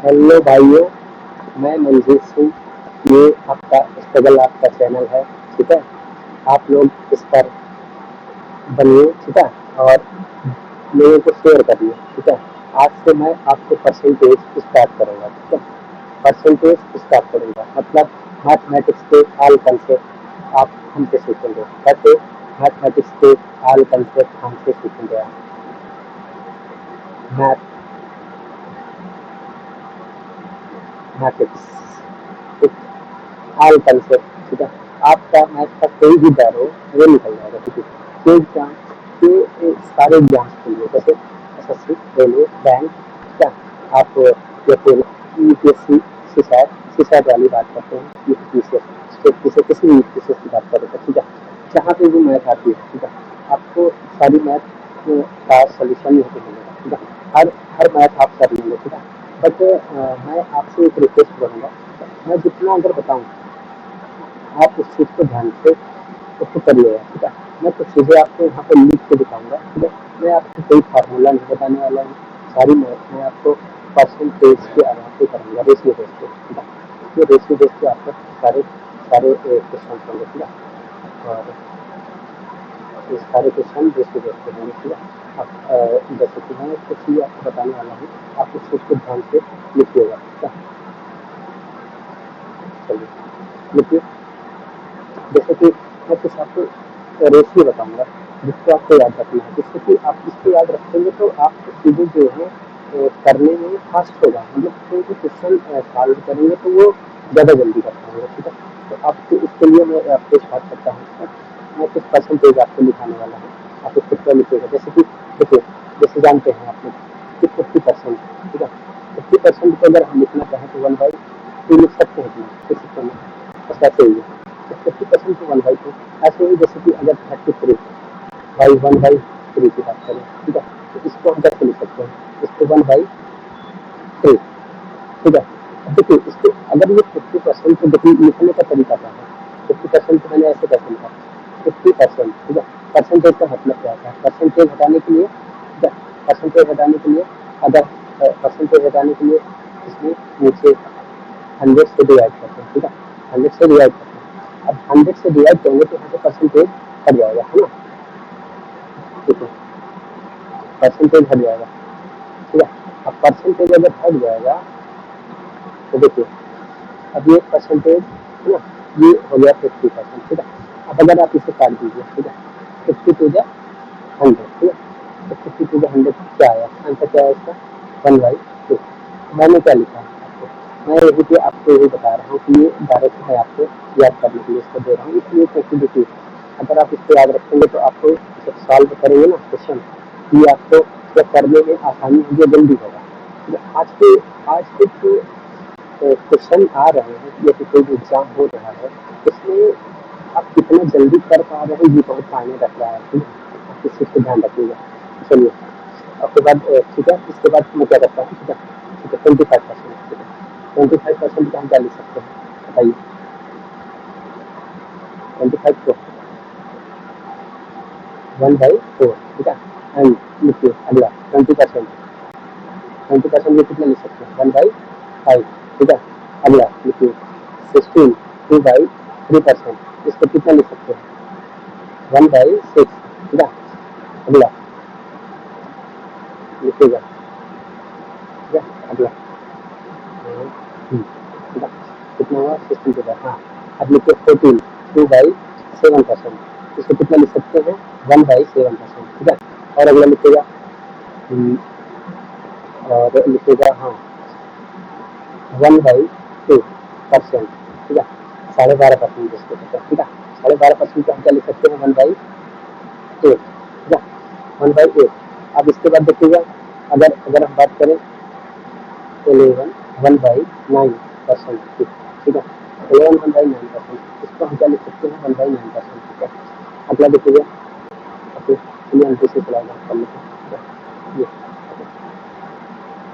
Hello भाइयों, मैं मनजीत सिंह। ये आपका स्ट्रगल आपका चैनल है, ठीक है। आप लोग इस पर बनिए, ठीक है, और लोगों को शेयर करिए, ठीक है। आज से मैं आपको परसेंटेज स्टार्ट करूँगा, ठीक है। परसेंटेज स्टार्ट करूँगा मतलब मैथमेटिक्स के ऑल कंसेप्ट आप हमसे सीखेंगे। कैसे मैथमेटिक्स के ऑल कंसेप्ट हमसे सीखेंगे आप। मैथ मैथमेटिक्स ऑल कंसेप्ट, ठीक है। आपका मैथ का कोई भी डर हो वो निकल जाएगा, ठीक है। ये एग्जाम ये सारे एग्जाम्स के लिए जैसे एसएससी, रेलवे, बैंक, ठीक है। आप या फिर यूपीएससी, सीसैट वाली बात करते हैं, यूपीएससी किसी भी यूपीएससी की बात करें तो, ठीक है। जहाँ पे भी मैथ आती है, ठीक है, आपको सारी मैथ का सोल्यूशन नहीं मिलेगा, ठीक है। हर मैथ आप कर लेंगे, ठीक है। बट मैं आपसे एक रिक्वेस्ट करूँगा, मैं जितना अगर बताऊँ आप उस चीज़ को ध्यान से उसको करिएगा, ठीक है। मैं कुछ चीज़ें आपको यहाँ पे लिख के दिखाऊंगा, ठीक है। मैं आपको कोई फार्मूला नहीं बताने वाला हूँ। सारी मैं आपको परसेंटेज के आधार पे करूँगा, रेशियो बेस पे, ठीक है। ये रेशियो बेस पे आपको सारे सारे क्वेश्चन होंगे, ठीक है। और ये सारे क्वेश्चन रेशियो बेस पे होंगे, ठीक है। अब जैसे कि मैं कुछ चीज़ आपको बताने वाला हूँ, आप उस चीज़ को ध्यान से लिखिएगा, ठीक है। चलिए लिखिए। जैसे कि मैं कुछ आपको रेशियो बताऊंगा जिसको आपको याद रखना है, जिससे कि आप इसको याद रखेंगे तो आपको चीज़ें जो है करने में फास्ट होगा, मतलब कोई भी क्वेश्चन सॉल्व करेंगे तो वो ज़्यादा जल्दी कर पाएंगे, ठीक है। तो आपको इसके लिए मैं आपको स्टार्ट करता हूँ, ठीक है। मैं कुछ परसेंटेज आपको लिखाने वाला हूँ, आप उसको क्या लिखिएगा। जैसे कि देखिए, जैसे जानते हैं आप लोग कि 50%, ठीक है। 50% को अगर हम लिखना चाहें तो 1/2 लिख सकते हैं, लिख सकते हैं, बस ऐसे ही है। 50% को 1/2 ऐसे ही। जैसे कि अगर 33/1/3 की बात करें, ठीक है, तो इसको हम कैसे लिख सकते हैं, इसको 1/3, ठीक है। अब देखिए, इसको अगर ये 50% को देखिए लिखने का तरीका क्या है। 50% को मैंने ऐसे कैसे लिखा, 50%, ठीक है। परसेंटेज का मतलब क्या होता है, परसेंटेज हटाने के लिए, ठीक है, परसेंटेज हटाने के लिए अगर परसेंटेज हटाने के लिए इसमें नीचे 100 से डिवाइड करते हैं, ठीक है। 100 से डिवाइड करते हैं। अब 100 से डिवाइड करेंगे तो यहाँ पे परसेंटेज हट जाएगा, है ना, ठीक है। परसेंटेज हट जाएगा, ठीक है। अब परसेंटेज अगर हट जाएगा तो देखिए, अब ये परसेंटेज है ना, ये हो गया 50%, ठीक है। अब अगर आप इसे काट दीजिए, ठीक है, 50 टू द 100, ठीक है। तो 50 टू द 100 क्या आया, आंसर क्या है इसका, 1/2। मैंने क्या लिखा है आपको, मैं यही पे आपको यही बता रहा हूँ कि ये डायरेक्ट है, आपको याद करने के लिए इसको दे रहा हूँ, इसलिए क्योंकि देखिए अगर आप इसको याद रखेंगे तो आपको जब सॉल्व करेंगे ना क्वेश्चन, ये आपको जब करने में आसानी होगी, जल्दी होगा, ठीक है। आज के जो क्वेश्चन आ रहे हैं या फिर कोई भी एग्जाम हो रहा है, उसमें आप कितना जल्दी कर पा रहे हैं ये बहुत मायने रख रहा है, ठीक है। आप इस चीज़ को ध्यान रखिएगा। चलिए, उसके बाद ठीक है, इसके बाद मैं क्या करता हूँ, ठीक है, ठीक है। 25%, ठीक है। 25% का हम क्या लिख सकते हैं बताइए, 25 को 1/4, ठीक है। एंड लिखिए अगला 20%, 20% में कितना लिख सकते हैं, 1/5, ठीक है। अगला लिखिए 16, 2/3%, इसको कितना लिख सकते हैं, 1/6, ठीक है। अगला लिखिएगा, ठीक है। अगला ठीक है, कितना हुआ, 16 के बाद, हाँ। अब लिखिए 14, 2/7%, इसको कितना लिख सकते हैं, 1/7%, ठीक है। और अगला लिखिएगा, और लिखिएगा, हाँ, 1/2%, ठीक है। 12.5% इसको कहते हैं, ठीक है। 12.5% को हम क्या लिख सकते हैं, 1/8, ठीक है, 1/8। अब इसके बाद देखिएगा, अगर अगर हम बात करें 11, 1/9%, ठीक है। 11 1/9%, इसको हम क्या लिख सकते हैं, 1/9%, ठीक है। अगला देखिएगा, ओके, चलिए हम दूसरे स्लाइड में कर लेते हैं, ठीक है। ये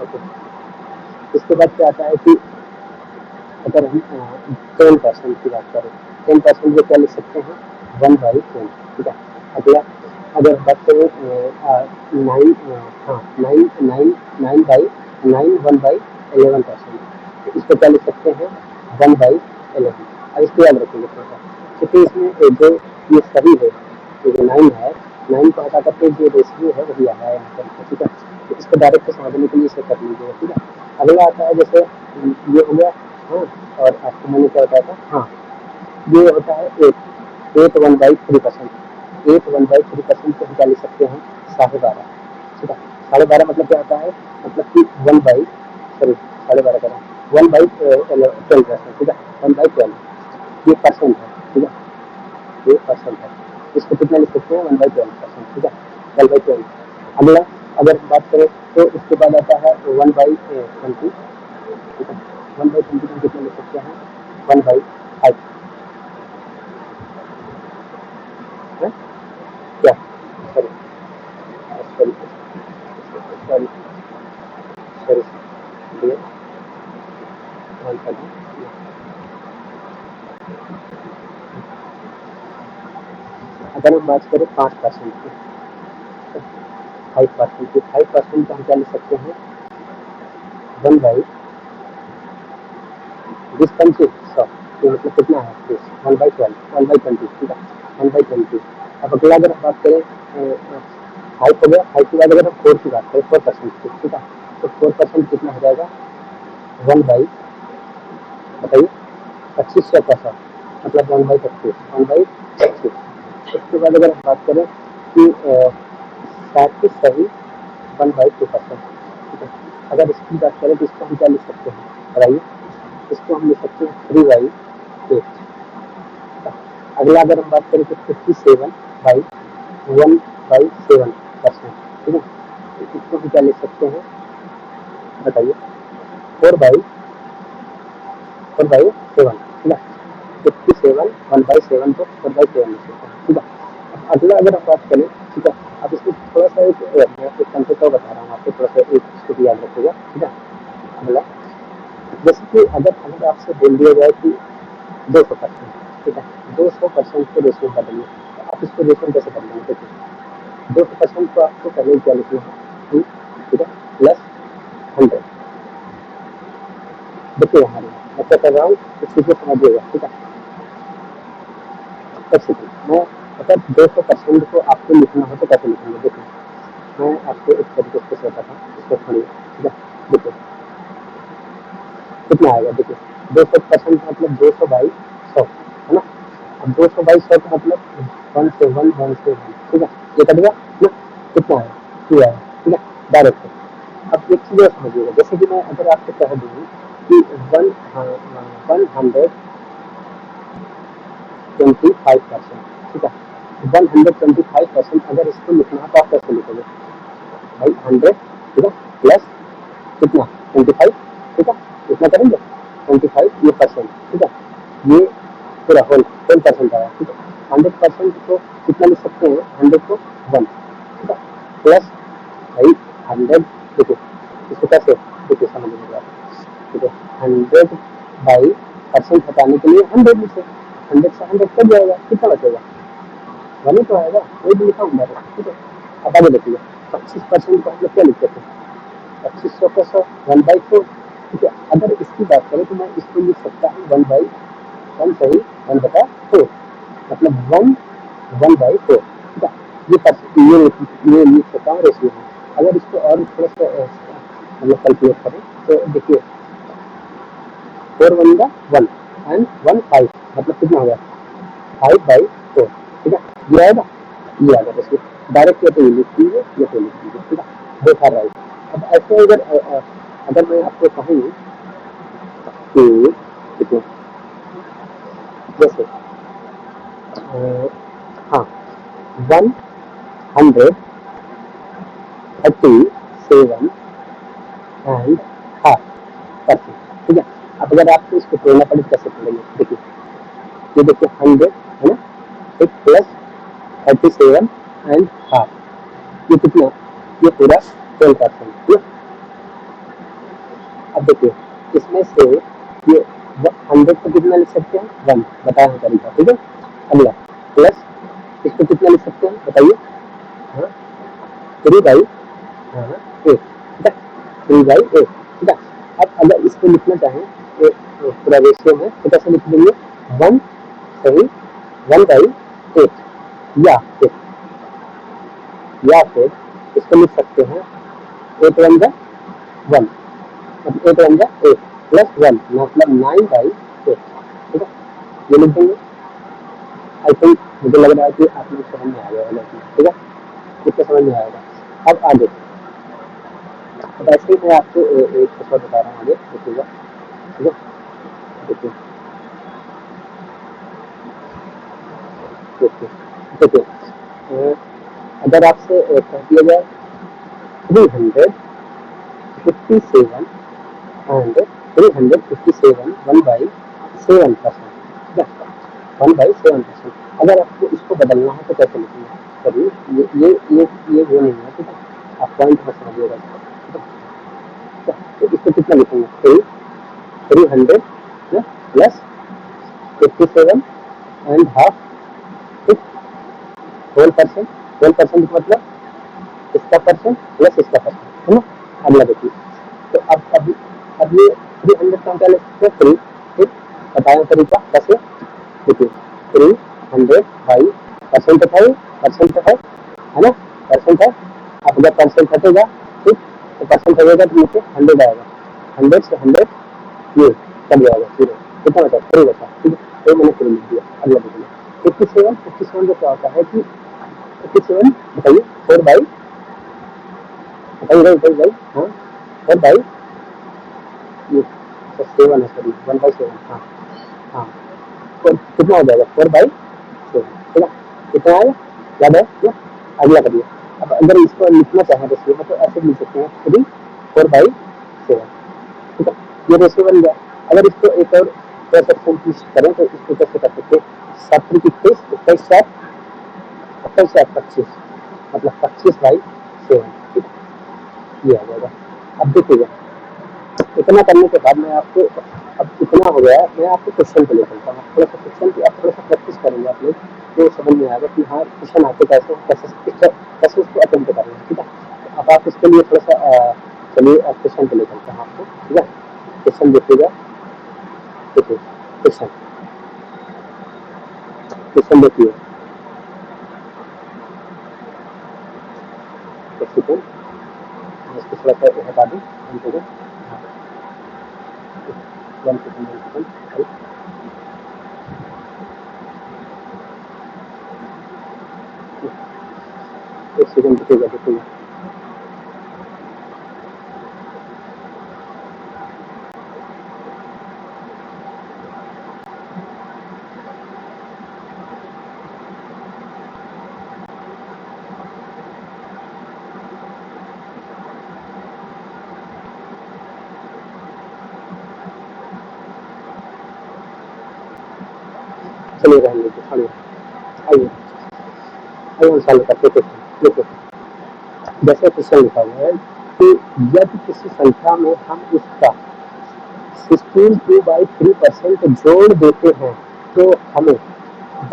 ओके, इसके बाद क्या आता है कि अगर हम 10% की बात करें, 10% में क्या लिख सकते हैं, 1/10, ठीक है। अगला अगर बात करें 9, हाँ, 9 9 9/9, 1/9, 11%। इसको क्या लिख सकते हैं 1/11। अब इसको याद रखेंगे थोड़ा सा, क्योंकि इसमें जो ये सही है, ये जो 9 है, 9 को हटा करके जो रेशियो है वही आ रहा है यहाँ पर, ठीक है। तो इसको डायरेक्ट समझने के लिए इसे कर लीजिएगा, ठीक है। अगला आता है जैसे ये हो गया, हाँ। और आपको मैंने क्या बताया था, हाँ, ये होता है 8 1/3%। 8 1/3% को हम क्या लिख सकते हैं 12.5, ठीक है। 12.5 मतलब क्या होता है, मतलब कि 12.5 करें 1/12%, ठीक है। 1/12 ये परसेंट है, ठीक है। ये परसेंट है, इसको कितना लिख सकते हैं 1/12%, ठीक है। 1/12। अगला अगर हम बात करें तो उसके बाद आता है 1/20, ठीक है। 1/20 हम कितना लिख सकते हैं 1/5 है क्या, सॉरी सॉरी सॉरी सॉरी, ये 1/5। अगर हम बात करें 5% की, 5% की, 5% को हम क्या लिख सकते हैं 1/20, 100, तो मतलब कितना है 1/12, 1/20, ठीक है। 1/20। अब अगला अगर हम बात करें 5 हो गया, 5 के बाद अगर हम 4 की बात करें 4% की, ठीक है। तो 4% कितना हो जाएगा 1/, बताइए 2500 का 100, मतलब 1/25, 1/25। उसके बाद अगर हम बात करें कि 7 की सही 1/2%, ठीक है। अगर इसकी बात करें तो इसको हम क्या लिख सकते हैं बताइए, इसको हम लिख सकते हैं 3/8। अगला अगर हम बात करें तो 57/1/7%, ठीक है। तो इसको हम क्या लिख सकते हैं बताइए 4/7, ठीक है। 57 1/7 को 4/7 लिख सकते हैं, ठीक है। अब अगला अगर हम बात करें, ठीक है। अब इसमें थोड़ा सा एक कंसेप्ट और बता रहा हूँ आपको, थोड़ा सा एक इसको भी याद रखिएगा, ठीक है। अगला जैसे कि अगर अगर आपसे बोल दिया जाए कि 200%, ठीक है, 200% को रेशियो बदलिए, तो आप इसको रेशियो कैसे बदलेंगे, देखिए 200% को आपको पहले क्या लिखना है 2, ठीक है, प्लस 100। देखिए यहाँ मैं क्या कर रहा हूँ, इस चीज़ को समझिएगा, ठीक है। कैसे मैं अगर 200% को आपको लिखना हो तो कैसे लिखेंगे, देखिए मैं आपको एक तरीके से बताता हूँ, इसको पढ़िए, ठीक है। देखिए कितना आएगा, देखिए 200% मतलब 200/100, है ना। अब 200/100 का मतलब 1 से 1, 1 से 1, ठीक है। ये कट गया ना, कितना है 2 आया, ठीक है, डायरेक्ट। अब एक चीज़ और समझिएगा, जैसे कि मैं अगर आपको कह दूँ कि 125%, ठीक है। 125% अगर इसको लिखना है तो आप कैसे लिखोगे भाई 100, ठीक है, प्लस कितना 25, ठीक है। इतना करेंगे 25 ये परसेंट, ठीक है। ये पूरा होल होल परसेंट आया, ठीक है। 100% को कितना लिख सकते हैं 100 को 1, ठीक है, प्लस भाई 100, देखो इसको कैसे, देखिए समझ में आ, ठीक है। 100/परसेंट हटाने के लिए 100 लिखे, 100 से 100 कट जाएगा, कितना बचेगा 1 ही तो आएगा, वही भी लिखा हूँ मैंने, ठीक है। अब आगे देखिए 25% को हम लोग क्या लिखते थे 2500 का 100 1/4, ठीक है। अगर इसकी बात करें तो मैं इसको लिख सकता हूँ 1/1, सही 1/4, मतलब 1/4, ठीक है। ये लिख सकता हूँ रेशियो में। अगर इसको और थोड़ा सा मतलब कैलकुलेट करें तो देखिए 4 1 एंड 1 5, मतलब कितना हो गया 5/4, ठीक है। ये आएगा, ये आ गया, इसको डायरेक्ट या तो ये लिख दीजिए या तो लिख दीजिए, ठीक है, बोथ आर राइट। अब ऐसे अगर अगर मैं आपको कहूँ कि देखो जैसे हाँ 137.5%, ठीक है। अब अगर आपको इसको तोड़ना पड़े तो कैसे तोड़ेंगे, देखिए ये देखिए 100 है ना, एक प्लस 37.5, ये कितना, ये पूरा 12%, ठीक है। अब देखिए इसमें से ये 100 को कितना लिख सकते हैं 1, बताया है तरीका, ठीक है। अगला प्लस इसको कितना लिख सकते हैं बताइए, हाँ 3/8, हाँ 8, ठीक है, 3/8, ठीक है। अब अगर इसको लिखना चाहें पूरा रेशियो में तो कैसे लिख देंगे, 1 सही 1/8 या फिर इसको लिख सकते हैं 8 1 जा 1, मतलब 8 1 जा 8 प्लस 1 मतलब 9/8, ठीक है, ये लिख देंगे। आई थिंक मुझे लग रहा है कि आप लोग समझ में आ गया होगा, ठीक है, कितना समझ में आएगा। अब आगे, अब ऐसे ही मैं आपको एक क्वेश्चन बता रहा हूँ, आगे देखिएगा, ठीक है, देखिए देखिए देखिए, अगर आपसे कह दिया जाए 357 एंड 357 1/7%, ठीक है, 1/7%, अगर आपको इसको बदलना है तो कैसे लिखेंगे, चलिए ये वो नहीं है, ठीक है, आप पॉइंट में समझिएगा इसको, ठीक है, तो इसको कितना लिखेंगे, 300 प्लस 57 एंड हाफ, ठीक, होल परसेंट मतलब इसका परसेंट प्लस इसका परसेंट, है ना। अगला देखिए, तो अब ये 300 का क्या लिखते हैं, 3, ठीक, बताया तरीका कैसे, देखिए 300 बाई परसेंट है ना, परसेंट है। अब जब परसेंट हटेगा, ठीक, तो परसेंट हटेगा तो नीचे 100 आएगा, 100 से 100 ये कट जाएगा, जीरो, कितना बचा, 3 बचा, ठीक है, तो मैंने 3 लिख दिया। अगला देखिए 57 का क्या होता है कि 57 बताइए 4 बाई, बताइए हाँ 4 बाई ये 7 है, सॉरी 1/7, हाँ हाँ, तो कितना हो जाएगा 4/7, ठीक है, कितना आएगा, याद है ना। अगला करिए, अब अगर इसको लिखना चाहें रेशियो में तो ऐसे लिख सकते हैं 4/7, ठीक है, ये रेशियो बन गया। अगर इसको एक और सिंपलिस्ट करें तो इसको कैसे कर सकते हैं, 7 3 21, 27 25, मतलब 25/7, ठीक, ये आ जाएगा। अब देखिएगा, इतना करने के बाद मैं आपको, अब इतना हो गया, मैं आपको क्वेश्चन पे ले चलता हूँ, थोड़ा सा क्वेश्चन की आप थोड़ा सा प्रैक्टिस करेंगे आप लोग, तो समझ में आएगा कि हाँ क्वेश्चन आते कैसे कैसे उसको अटेम्प्ट करना है, ठीक है। अब आप इसके लिए थोड़ा सा चलिए क्वेश्चन पे ले चलते हैं आपको, ठीक है। क्वेश्चन देखिएगा, देखिए क्वेश्चन क्वेश्चन देखिए, एक सेकेंड इसको थोड़ा सा हटा दूँ, वन सेकेंड, वन सेकेंड, एक सेकेंड देखिएगा, देखिएगा चलिए रहने दीजिए, आइए आइए आइए हम सॉल्व करते क्वेश्चन। देखो जैसे क्वेश्चन लिखा हुआ है कि यदि किसी संख्या में हम इसका 16/3% जोड़ देते हैं तो हमें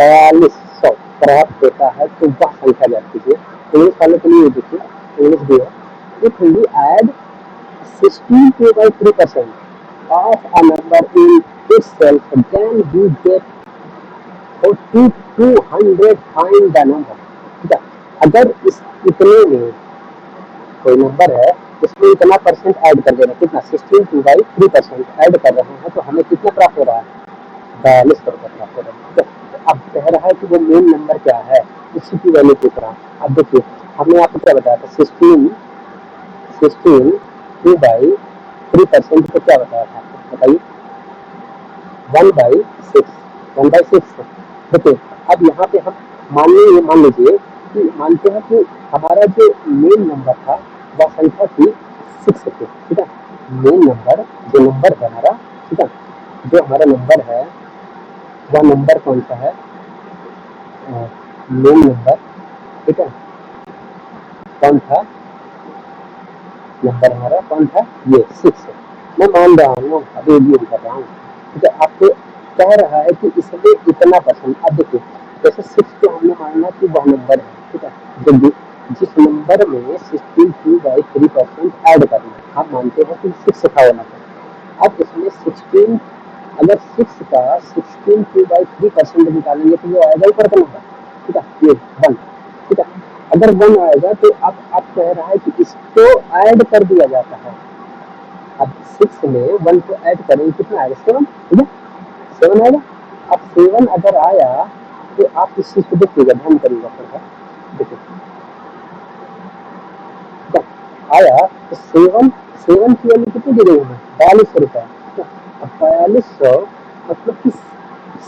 4200 प्राप्त होता है, तो वह संख्या ज्ञात कीजिए। इंग्लिश वाले के लिए देखिए, इंग्लिश भी है, if we add 16/3% of a number in itself then we get 4200 find the number, ठीक है। अगर इस इतने में कोई नंबर है उसमें इतना परसेंट ऐड कर देना, कितना 16/3% ऐड कर रहे हैं तो हमें कितना प्राप्त हो रहा है, 4200 प्राप्त हो रहा है, ठीक है। अब कह रहा है कि वो मेन नंबर क्या है, उसी की वैल्यू पूछ रहा है। अब देखिए हमने आपको क्या बताया था, 2/3% को क्या बताया था आपको, बताइए 1/6 देखिए। अब यहाँ पे हम मान लीजिए कि मानते हैं कि हमारा जो मेन नंबर था वह संख्या थी 6 थी, ठीक है। मेन नंबर जो नंबर है हमारा, ठीक है, जो हमारा नंबर है वह नंबर कौन सा है, मेन नंबर, ठीक है, कौन था नंबर हमारा, कौन था, ये 6 है। मैं मान रहा हूँ, अभी भी कर रहा हूँ, ठीक है। आपको कह रहा है कि इसमें इतना परसेंट, अब देखिए जैसे 6 को हमने माना कि वह नंबर है, ठीक है, जो जिस नंबर में 62/3% ऐड करना है, आप मानते हैं कि 6 था वो नंबर, अब इसमें 16, अगर 6 का 16/3% निकालेंगे तो वो आएगा ऊपर का नंबर, ठीक है, ये 1, ठीक है। अगर 1 आएगा तो अब आप कह रहा है कि इसको ऐड कर दिया जाता है। अब 6 में 1 को ऐड करेंगे कितना आएगा, 7, ठीक है, 7 आएगा। अब 7 अगर आया तो आप इस चीज को देखिएगा, ध्यान करिएगा थोड़ा, देखिए आया तो 7 की वैल्यू कितनी दी गई है, 4200 रुपया। अब 4200 मतलब कि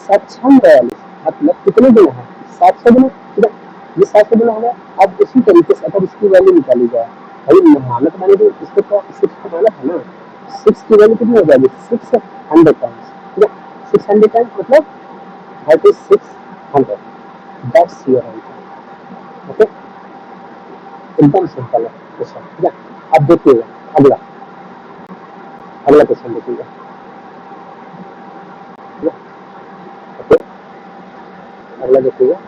सक्षम 42, मतलब कितने दिन है, 700 दिन, ठीक है, ये 700 दिन हो गया। अब उसी तरीके से अगर इसकी वैल्यू निकाली जाए, भाई मानक मैंने जो इसको तो 6 का मानक है ना, 6 की वैल्यू कितनी हो जाएगी, 600 टाइम्स, ठीक है, 600 टाइम्स मतलब 3600, दैट्स योर आंसर। ओके, एकदम सिंपल है क्वेश्चन, ठीक है। अब देखिएगा अगला, अगला क्वेश्चन देखिएगा, ठीक है, ओके, अगला देखिएगा।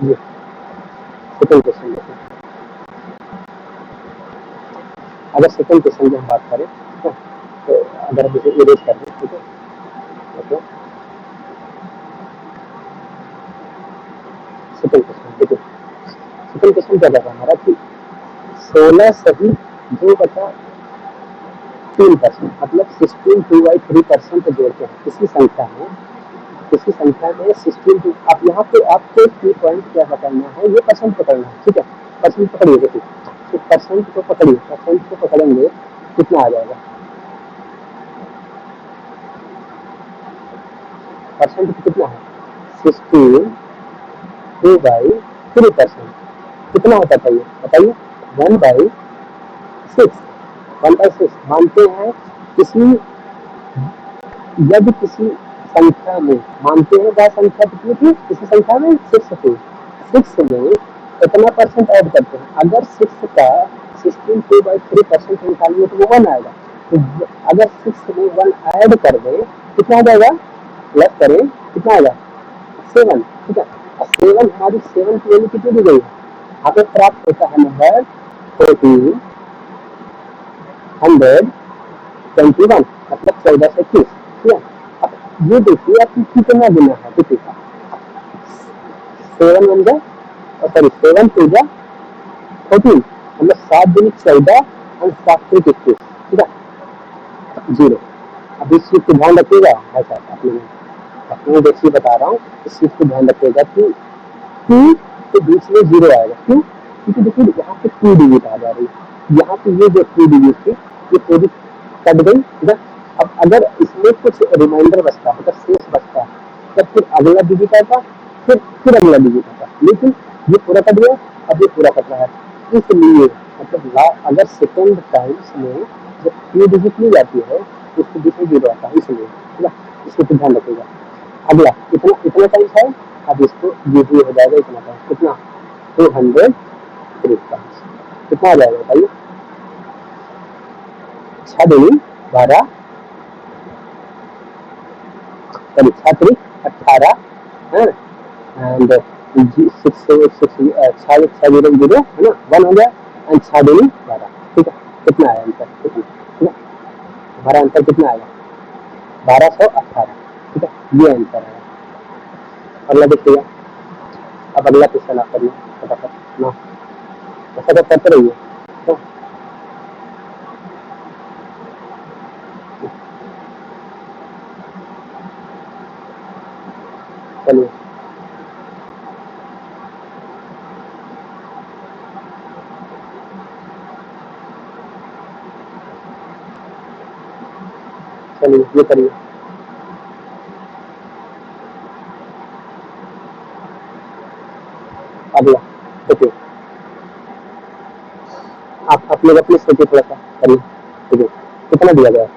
ये सेकंड क्वेश्चन देखिए। अगर सेकंड क्वेश्चन की हम बात करें, ठीक है, तो अगर हम इसे इरेज कर दें, ठीक है, ओके, सेकंड क्वेश्चन देखिए। सेकंड क्वेश्चन क्या कर रहा है हमारा कि 16 सही 2/3%, मतलब 16/3% जोड़ते हैं किसी संख्या में, किसी संख्या में 16, अब यहाँ पे आपको की पॉइंट क्या पकड़ना है, ये परसेंट पकड़ना है, ठीक है, परसेंट पकड़िए, देखिए तो परसेंट को पकड़िए, परसेंट को पकड़ेंगे कितना आ जाएगा, परसेंट कितना है, 16/3%, कितना होता था ये बताइए, 1/6, 1/6 मानते हैं किसी, यदि किसी संख्या में, मानते हैं वह संख्या कितनी थी, किसी संख्या में 6 थी, 6 में कितना परसेंट ऐड करते हैं, अगर 6 का 16/3% निकालेंगे तो वो 1 आएगा, तो अगर 6 में 1 ऐड कर दें कितना आ जाएगा, प्लस करें कितना आएगा, 7, ठीक है। और 7 हमारी 7 की वैल्यू कितनी दी गई है, यहाँ पे प्राप्त होता है नंबर 1421, मतलब 1421, ठीक है। अब ये देखिए आपको कितना देना है, देखिए 7 1 जा, सॉरी 7 2 जा 14, मतलब 7 दूनी 14 और 7 3 21, ठीक है, 0। अब इस चीज को ध्यान रखिएगा, ऐसा अपने देखिए बता रहा हूँ, इस चीज को ध्यान रखिएगा कि 2 के बीच में 0 आएगा, क्यों, क्योंकि देखिए यहाँ पे 2 डिजिट आ जा रही है, यहाँ पे ये जो 2 डिजिट थी ये पूरी कट गई, ठीक है। अब अगर इसमें कुछ रिमाइंडर बचता, मतलब शेष बचता, तब फिर अगला डिजिट आता, फिर अगला डिजिट आता, लेकिन ये पूरा कट गया, अब ये पूरा कट रहा है, इसलिए मतलब अगर सेकेंड टाइम्स में जब 2 डिजिट ली जाती है तो उसके बीच में 0 आता है, इसलिए, ठीक है, इसको तो ध्यान रखिएगा। अगला इतना इतना टाइम्स है, अब इसको ये भी हो जाएगा इतना टाइम्स, कितना 203 टाइम्स, कितना आ जाएगा बताइए, 6 दूनी 12, सॉरी 6 3 18 है, एंड 6 0 0 है ना, 1 हो गया, एंड 6 दूनी 12, ठीक है, कितना आया आंसर, कितना, ठीक है, हमारा आंसर कितना आएगा, 1218, ठीक है, ये आंसर है। अगला देखिएगा, अब अगला क्वेश्चन आप करिए फटाफट ना, ऐसा तो करते रहिए, तो चलिए, चलिए ये करिए। अगला देखिए, आप लोग अपने सोचिए थोड़ा सा करिए, ठीक है, कितना दिया गया है,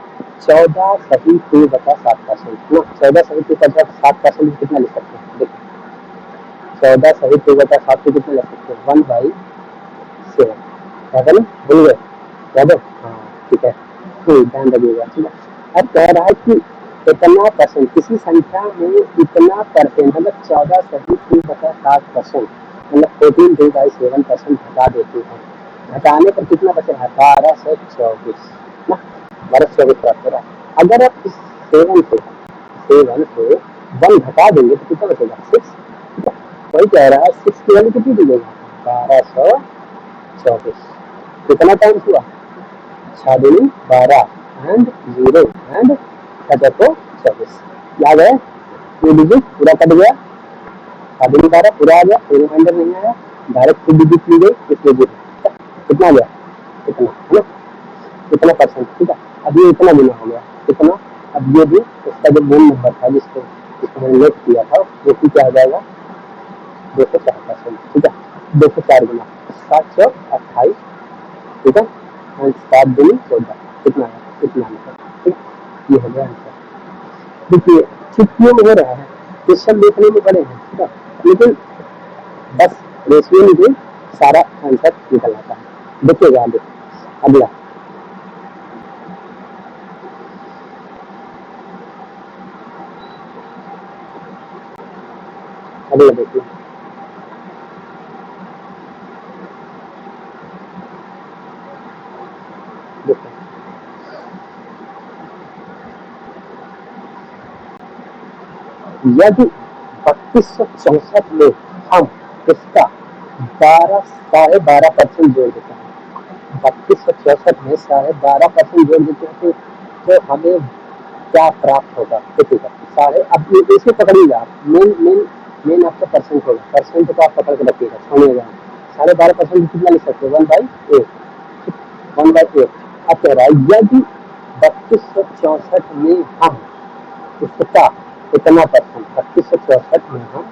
14 सही 2/7%, ना 14 सही 2/7% कितना लिख सकते हैं, देखिए 14 सही 2/7 को कितना लिख सकते हैं, 1/7, याद है ना, भूल गए, याद है, हाँ, ठीक है, ध्यान रखिएगा, ठीक है। अब कह रहा है कि इतना परसेंट, किसी संख्या में इतना परसेंट, मतलब 14 सही 3/7%, मतलब 14/7% घटा देते हैं। घटाने पर कितना बच रहा है? 1224 ना, 1224 प्राप्त हो रहा है। अगर आप इस 7 से 1 घटा देंगे तो कितना बचेगा? 6। वही कह रहा है 6 की वैल्यू कितनी दी गई? 1224। कितना टाइम्स हुआ? 6 दूनी 12 एंड 0 एंड 24। याद है? ये डिजिट पूरा कट गया, 6 दूनी 12 पूरा आ गया, कोई रिमाइंडर नहीं आया, डायरेक्ट 2 डिजिट ली गई, इसलिए 0। कितना गया? इतना है ना, इतना परसेंट, ठीक है। अब ये इतना गुना हो गया, इतना। अब ये भी इसका जो मूल नंबर था जिसको मैंने नोट किया था, वो भी क्या हो जाएगा? 204%, ठीक है। 204 गुना 728, ठीक है, एंड 7 दूनी 14, कितना है? इतना आंसर, ठीक है। ये हो गया आंसर। देखिए छुट्टियों में हो रहा है, क्वेश्चन देखने में बड़े हैं, ठीक है, लेकिन बस रेशियो में भी सारा आंसर निकल आता है। देखिएगा आगे, अगला अगला देखिए। देखो यदि 3264 में हम इसका 12.5% जोड़ देते हैं, 3264 में 12.5% जोड़ देते हैं तो हमें क्या प्राप्त होगा? देखिएगा साढ़े, अब ये इसे पकड़िएगा आप, मेन मेन मेन आपका परसेंट होगा, परसेंट को आप पकड़ के रखिएगा, छोड़िएगा। 12.5% कितना लिख सकते हैं? 1/8, 1/8। अब कह रहा है यदि 3264 में हम उसका इतना परसेंट, 3264 में हम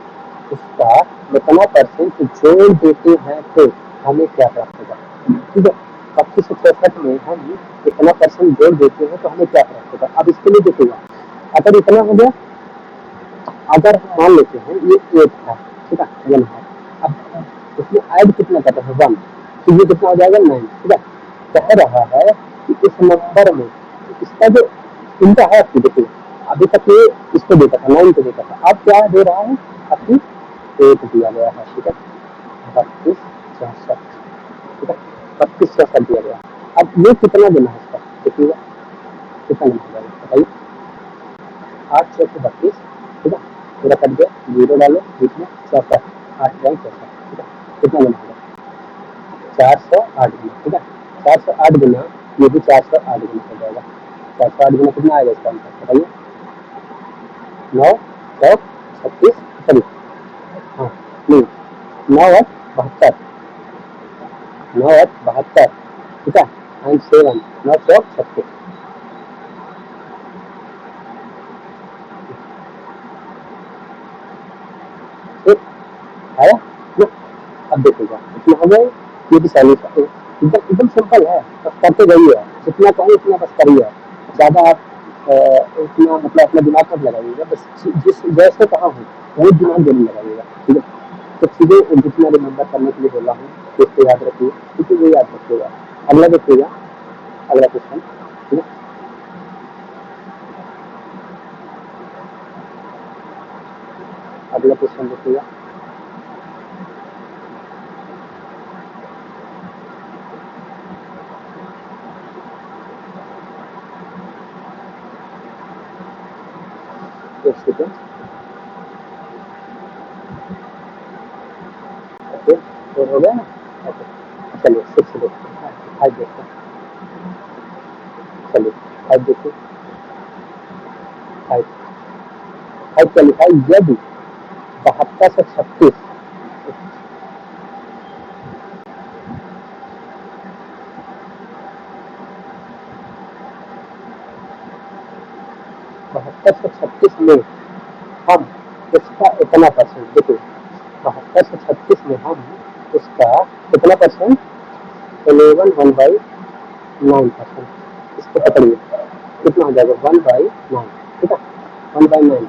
उसका इतना परसेंट जोड़ देते हैं तो हमें क्या प्राप्त होगा? ठीक है, 3264 में हम इतना परसेंट जोड़ देते हैं तो हमें क्या प्राप्त होगा? अब इसके लिए देखिएगा, अगर इतना हो गया, अगर हम मान लेते हैं ये 8 था, ठीक है, 1 है, अब इसमें ऐड कितना करते हैं? 1, तो ये कितना हो जाएगा? 9, ठीक है। कह रहा है कि इस नंबर में इसका जो इनका है, आपकी देखिए अभी तक ये इसको देता था, 9 को देता था, अब क्या दे रहा है? अपनी 8 दिया गया है, ठीक है, 3264, ठीक है, 3264 दिया गया। अब ये कितना देना है इसका? देखिएगा कितना देना है, बताइए। 8 6 32, ठीक है, पूरा कट गया, 0 डालो बीच में, 64, 8/64, ठीक है, कितना देना होगा? 408 गुना, ठीक है, 408 गुना, ये भी 408 गुना हो जाएगा। 408 गुना कितना आएगा इसका आंसर? बताइए। 9 100 36, सॉरी, हाँ नहीं, 9 8 72, 9 8 72, ठीक है, एंड 7 936, ठीक आया ना? अब देखिएगा इतना हो गया, ये भी सॉल्यूशन एकदम एकदम सिंपल है, बस करते जाइए, जितना कहें उतना बस करिए, ज़्यादा आप उतना मतलब अपना दिमाग मत लगाइएगा, बस जिस जैसे कहा हूँ वो दिमाग जरूर लगाइएगा, ठीक है। तो चीज़ें जितना रिमेंबर करने के लिए बोला हूँ उसको याद रखिए, ठीक है, ये याद रखिएगा। अगला देखिएगा, अगला क्वेश्चन, ठीक है, अगला क्वेश्चन देखिएगा। एक सेकेंड, ओके, और हो गया ना? ओके, चलिए 6 देखते हैं, 5 देखते हैं, चलिए 5 देखिए, 5 5 क्या लिखा है? यदि 72 से 36, 72 से 36 में हम उसका इतना परसेंट, देखिए 72 से 36 में हम उसका कितना परसेंट? 11/9%, इसको पकड़िए, कितना हो जाएगा? 1/9, ठीक है, 1/9।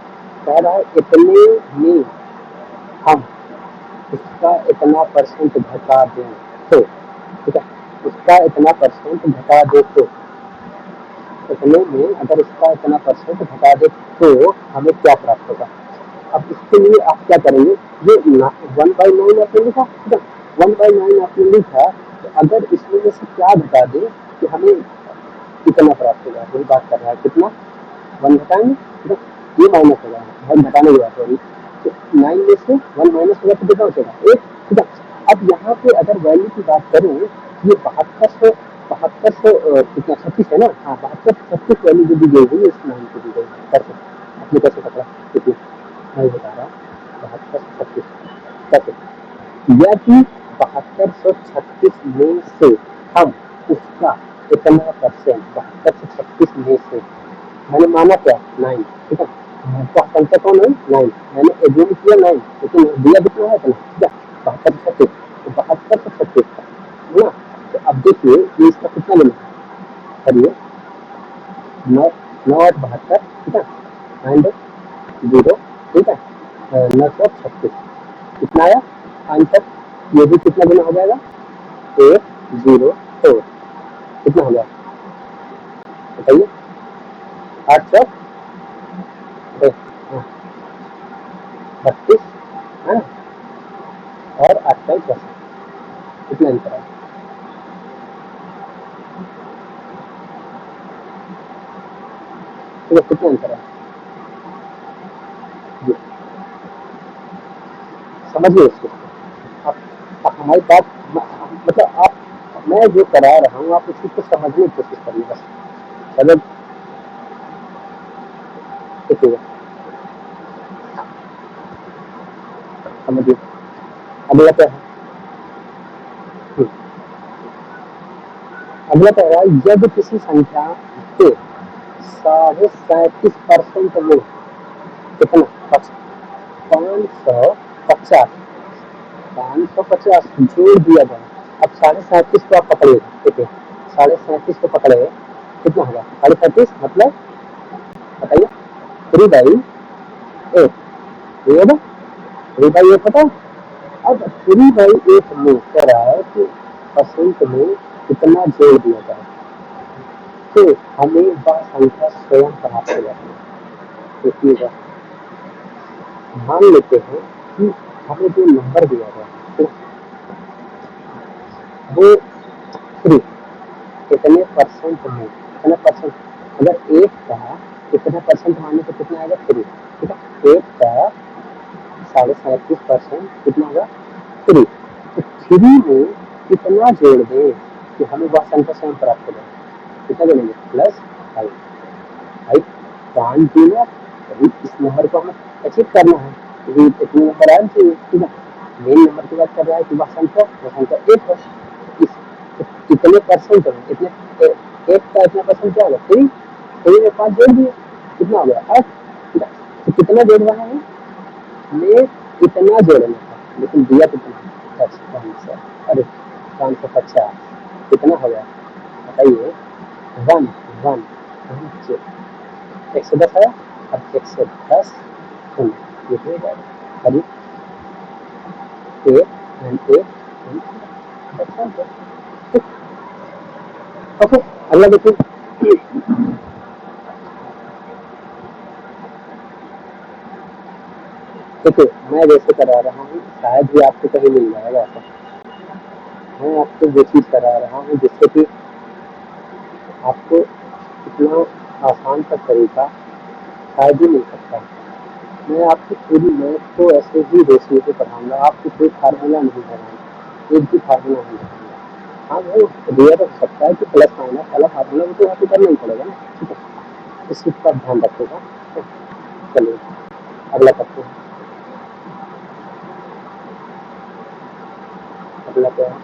कह रहा है इतने में हम उसका इतना परसेंट घटा दें तो, ठीक है, उसका इतना परसेंट घटा दे तो इतने में अगर इसका इतना परसेंट घटा दे तो हमें क्या प्राप्त होगा। अब इसके लिए आप क्या करेंगे, ये 1/9 आपने लिखा, 1/9 आपने लिखा, तो अगर इसमें से क्या घटा दे कि हमें कितना प्राप्त होगा, वही बात कर रहा है, कितना 1 घटाएंगे, ठीक है, ये माइनस हो जाएगा, 1 घटाने की बात होगी, तो 9 में से 1 माइनस होगा तो कितना बचेगा 1, ठीक है। अब यहाँ पे अगर वैल्यू की बात करें, ये 7200 कितना 36 है ना, हाँ 7236 वैल्यू जो दी गई है इस 9 को दी गई है, कैसे आपने कैसे पकड़ा, कितनी मैं बता रहा हूँ, 7236 कैसे, यदि 7236 में से हम उसका इतना परसेंट 7236 में से मैंने माना क्या 9, ठीक है, तो संख्या कौन है 9, मैंने एज्यूम किया 9, लेकिन दिया कितना है इतना, ठीक है 7236, तो 7236 है ना। तो अब देखिए ये इसका कितना लेना है, करिए 9 9 8 72, ठीक है एंड 0, ठीक है 936 कितना आया आंसर, ये भी कितना गुना हो जाएगा 104, कितना हो गया बताइए 800 32 है और 28%, कितना अंतर है, तो कितना अंतर है जी, समझिए इसको आप हमारी बात मतलब आप मैं जो करा रहा हूँ आप उसी को समझने की कोशिश करिए बस, चलो ठीक है समझिए। अगला क्या है, अगला क्या है, जब किसी संख्या के 37.5% में कितना 550 550 जोड़ दिया जाए, अब 37.5 को आप पकड़िएगा, ठीक है 37.5 को पकड़े कितना होगा 37.5 मतलब बताइए 3/8, ये होगा 3/8 पता है? अब 3/8 में कह रहा है कि परसेंट में कितना जोड़ दिया जाए, तो हमें वह संख्या स्वयं प्राप्त हो जाती है। देखिएगा मान लेते हैं कि हमें जो नंबर दिया गया है तो वो 3 कितने परसेंट में, कितना परसेंट, अगर एक का कितने परसेंट मानने तो कितना आएगा 3, ठीक है एक का 37.5% कितना होगा 3, तो 3 में कितना जोड़ दें कि हमें वह संख्या स्वयं प्राप्त हो जाए, कितना जोड़ेंगे +5, भाई कान पीना अभी इस नंबर को हमें अचीव करना है, यदि इतने नंबर आना चाहिए, ठीक है मेन नंबर की बात कर रहा है कि वह संख्या एक है, इस तो कितने परसेंट है इतने एक का इतना परसेंट क्या होगा 3, 3 में 5 जोड़ दिए कितना हो गया 8, ठीक है तो कितना जोड़ रहा है हमें इतना जोड़ना था लेकिन दिया कितना 500, अरे 550 कितना हो गया बताइए 1 1 110 आया, अब 110 शून्य ये हो जाएगा, करिए 1 एंड 1 ठीक, ओके अगला देखिए, देखिए मैं जैसे करा रहा हूँ शायद ही आपको कहीं मिल जाएगा ऐसा, मैं आपको वो चीज़ करा रहा हूँ जिससे कि आपको इतना आसान सा तरीका शायद ही मिल सकता है। मैं आपकी पूरी मैथ को ऐसे ही रेशियो पे पढ़ाऊंगा, आपको कोई फार्मूला नहीं बनाऊंगा, एक भी फार्मूला नहीं बनाऊंगा। हाँ वो रियल हो सकता है कि प्लस माइनस वाला फार्मूला वो तो यहाँ पे करना ही पड़ेगा ना, ठीक है इस चीज़ का ध्यान रखिएगा। चलिए अगला करते हैं, अगला क्या है,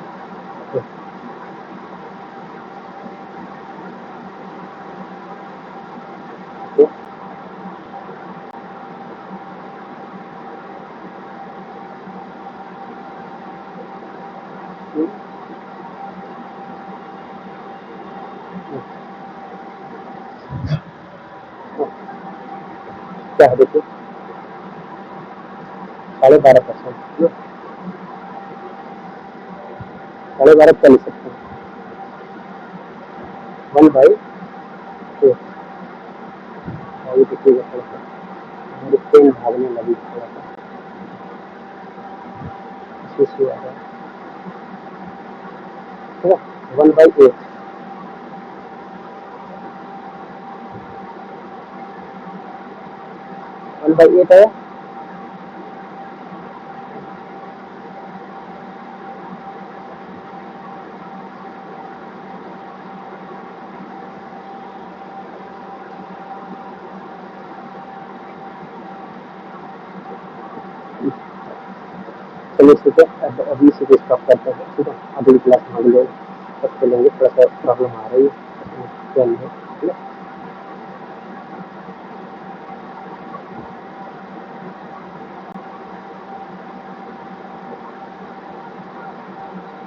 क्या है देखिए 12.5%, 12.5 क्या लिख सकते हैं 1/, तो अभी देखिएगा थोड़ा सा हमारी पेन भागने लगी थोड़ा सा इसी आ रहा है, ठीक है। 1/8 1/8 आया। चलिए ठीक है, अब अभी से स्टॉप करते हैं, ठीक है। अगली क्लास में हम लोग तब चलेंगे, थोड़ा सा प्रॉब्लम आ रही है क्या नहीं है, ठीक है।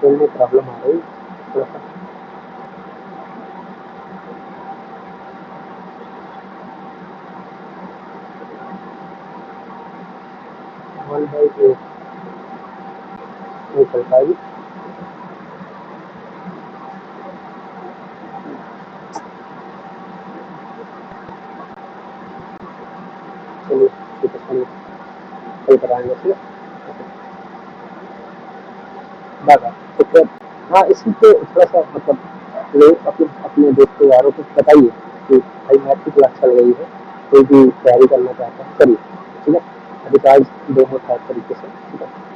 पेन में प्रॉब्लम आ रही है थोड़ा सा। 1/8 नहीं चल पाएगी। चलिए ठीक है, चलिए कल कराएंगे, ठीक है। बाय बाय, ठीक है। हाँ, इसी पे थोड़ा सा मतलब लोग अपने अपने दोस्तों यारों को बताइए कि भाई मैथ की क्लास चल रही है, कोई भी तैयारी करना चाहता है करिए, ठीक है। अभी तो आज डेमो था एक तरीके से, ठीक है।